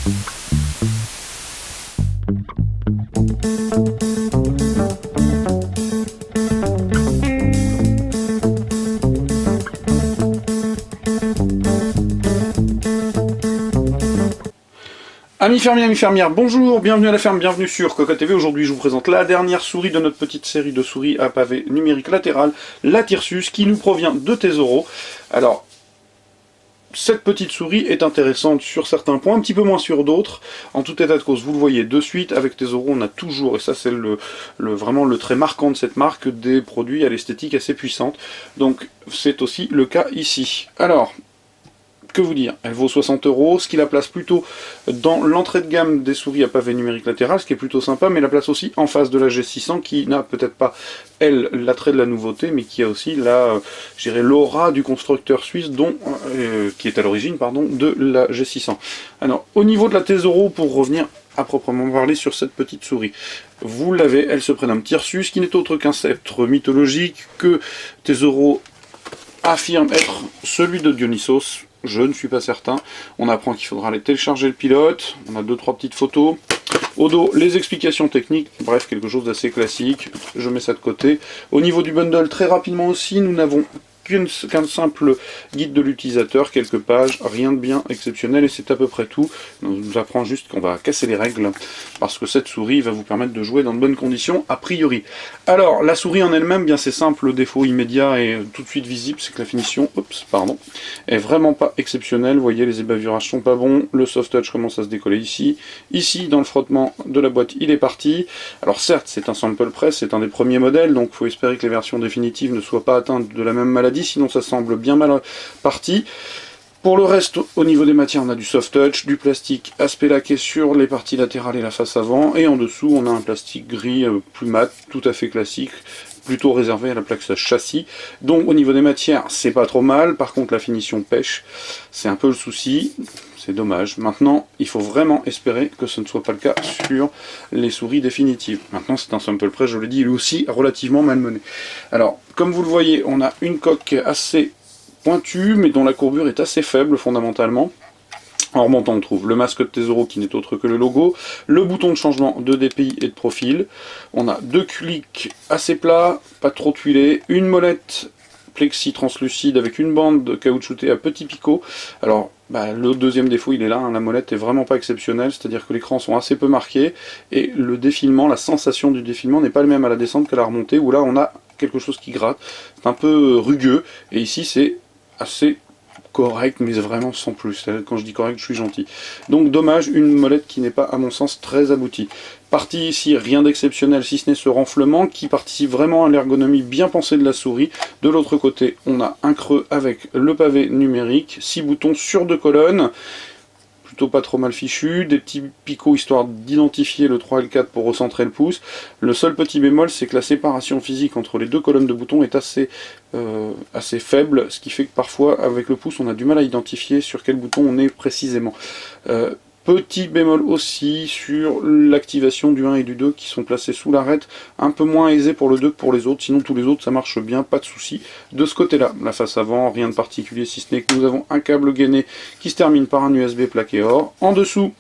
Amis fermiers, amis fermières, bonjour, bienvenue à la ferme, bienvenue sur Cocotte TV. Aujourd'hui je vous présente la dernière souris de notre petite série de souris à pavé numérique latéral, la Tirsus, qui nous provient de Tesoro. Alors, cette petite souris est intéressante sur certains points, un petit peu moins sur d'autres. En tout état de cause, vous le voyez de suite, avec Tesoro on a toujours, et ça c'est vraiment le trait marquant de cette marque, des produits à l'esthétique assez puissante. Donc c'est aussi le cas ici. Alors, que vous dire, elle vaut 60 €, ce qui la place plutôt dans l'entrée de gamme des souris à pavé numérique latéral, ce qui est plutôt sympa, mais la place aussi en face de la G600, qui n'a peut-être pas, elle, l'attrait de la nouveauté, mais qui a aussi je dirais, l'aura du constructeur suisse, qui est à l'origine, pardon, de la G600. Alors, au niveau de la Tesoro, pour revenir à proprement parler sur cette petite souris, vous l'avez, elle se prénomme Tirsus, qui n'est autre qu'un sceptre mythologique que Tesoro affirme être celui de Dionysos. Je ne suis pas certain. On apprend qu'il faudra aller télécharger le pilote. On a 2-3 petites photos. Au dos, les explications techniques. Bref, quelque chose d'assez classique. Je mets ça de côté. Au niveau du bundle, très rapidement aussi, nous n'avons qu'un simple guide de l'utilisateur, quelques pages, rien de bien exceptionnel, et c'est à peu près tout. On nous apprend juste qu'on va casser les règles, parce que cette souris va vous permettre de jouer dans de bonnes conditions, a priori. Alors, la souris en elle-même, bien c'est simple, le défaut immédiat et tout de suite visible, c'est que la finition, est vraiment pas exceptionnelle. Vous voyez, les ébavurages sont pas bons, le soft touch commence à se décoller ici. Ici, dans le frottement de la boîte, il est parti. Alors certes, c'est un sample press, c'est un des premiers modèles, donc il faut espérer que les versions définitives ne soient pas atteintes de la même maladie, sinon ça semble bien mal parti. Pour le reste, au niveau des matières, on a du soft touch, du plastique aspect laqué sur les parties latérales et la face avant, et en dessous on a un plastique gris plus mat, tout à fait classique, plutôt réservé à la plaque châssis. Donc au niveau des matières, c'est pas trop mal, par contre la finition pêche, c'est un peu le souci, c'est dommage. Maintenant, il faut vraiment espérer que ce ne soit pas le cas sur les souris définitives. Maintenant, c'est un sample press, je l'ai dit, il est aussi relativement malmené. Alors, comme vous le voyez, on a une coque assez pointue, mais dont la courbure est assez faible fondamentalement. En remontant, on trouve le masque de Tesoro qui n'est autre que le logo, le bouton de changement de DPI et de profil. On a 2 clics assez plats, pas trop tuilés, une molette plexi translucide avec une bande caoutchoutée à petits picots. Alors, le deuxième défaut, il est là, hein, la molette est vraiment pas exceptionnelle, c'est-à-dire que les crans sont assez peu marqués, et le défilement, la sensation du défilement n'est pas le même à la descente qu'à la remontée, où là on a quelque chose qui gratte, c'est un peu rugueux, et ici c'est assez correct, mais vraiment sans plus. Quand je dis correct, je suis gentil. Donc dommage, une molette qui n'est pas, à mon sens, très aboutie. Partie ici, rien d'exceptionnel, si ce n'est ce renflement, qui participe vraiment à l'ergonomie bien pensée de la souris. De l'autre côté, on a un creux avec le pavé numérique, 6 boutons sur 2 colonnes, plutôt pas trop mal fichu, des petits picots histoire d'identifier le 3 et le 4 pour recentrer le pouce. Le seul petit bémol, c'est que la séparation physique entre les 2 colonnes de boutons est assez faible, ce qui fait que parfois, avec le pouce, on a du mal à identifier sur quel bouton on est précisément. Petit bémol aussi sur l'activation du 1 et du 2 qui sont placés sous l'arête, un peu moins aisé pour le 2 que pour les autres, sinon tous les autres ça marche bien, pas de souci. De ce côté-là, la face avant, rien de particulier si ce n'est que nous avons un câble gainé qui se termine par un USB plaqué or. En dessous,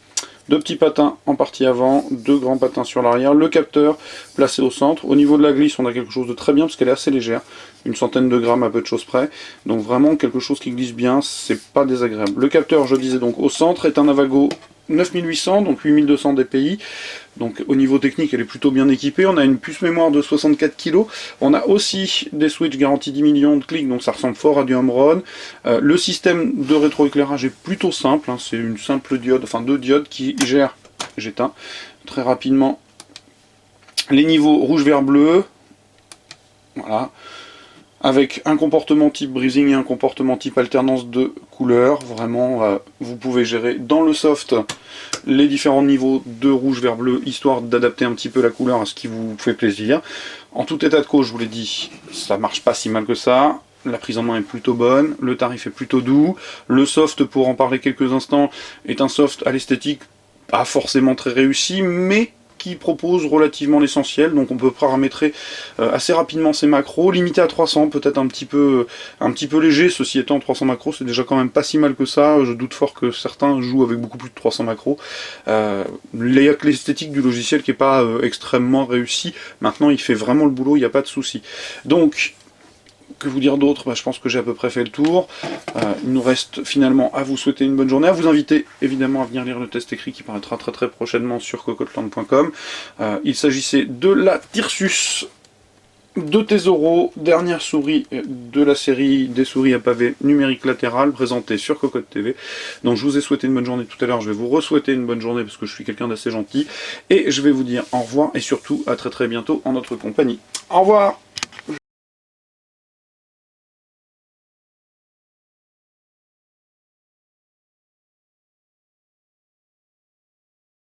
2 petits patins en partie avant, 2 grands patins sur l'arrière, le capteur placé au centre. Au niveau de la glisse, on a quelque chose de très bien parce qu'elle est assez légère, une centaine de grammes à peu de choses près, donc vraiment quelque chose qui glisse bien, c'est pas désagréable. Le capteur, je disais donc au centre, est un Avago 9800, donc 8200 dpi, donc au niveau technique elle est plutôt bien équipée. On a une puce mémoire de 64 kg, on a aussi des switches garantis 10 millions de clics, donc ça ressemble fort à du home run. Le système de rétroéclairage est plutôt simple, hein, c'est une simple diode, enfin 2 diodes qui gèrent, j'éteins très rapidement, les niveaux rouge, vert, bleu, voilà, avec un comportement type breathing et un comportement type alternance de couleurs. Vraiment, vous pouvez gérer dans le soft les différents niveaux de rouge, vert, bleu, histoire d'adapter un petit peu la couleur à ce qui vous fait plaisir. En tout état de cause, je vous l'ai dit, ça marche pas si mal que ça. La prise en main est plutôt bonne, le tarif est plutôt doux. Le soft, pour en parler quelques instants, est un soft à l'esthétique pas forcément très réussi, mais qui propose relativement l'essentiel, donc on peut paramétrer assez rapidement ses macros, limité à 300, peut-être un petit peu léger, ceci étant 300 macros c'est déjà quand même pas si mal que ça, je doute fort que certains jouent avec beaucoup plus de 300 macros. Il y a que l'esthétique du logiciel qui est pas extrêmement réussi, maintenant il fait vraiment le boulot, il n'y a pas de souci. Donc, que vous dire d'autre? Je pense que j'ai à peu près fait le tour. Il nous reste finalement à vous souhaiter une bonne journée, à vous inviter évidemment à venir lire le test écrit qui paraîtra très prochainement sur cocotland.com. Il s'agissait de la Tirsus de Tesoro, dernière souris de la série des souris à pavé numérique latéral présentée sur Cocotte TV. Donc je vous ai souhaité une bonne journée tout à l'heure, je vais vous re-souhaiter une bonne journée parce que je suis quelqu'un d'assez gentil. Et je vais vous dire au revoir et surtout à très bientôt en notre compagnie. Au revoir!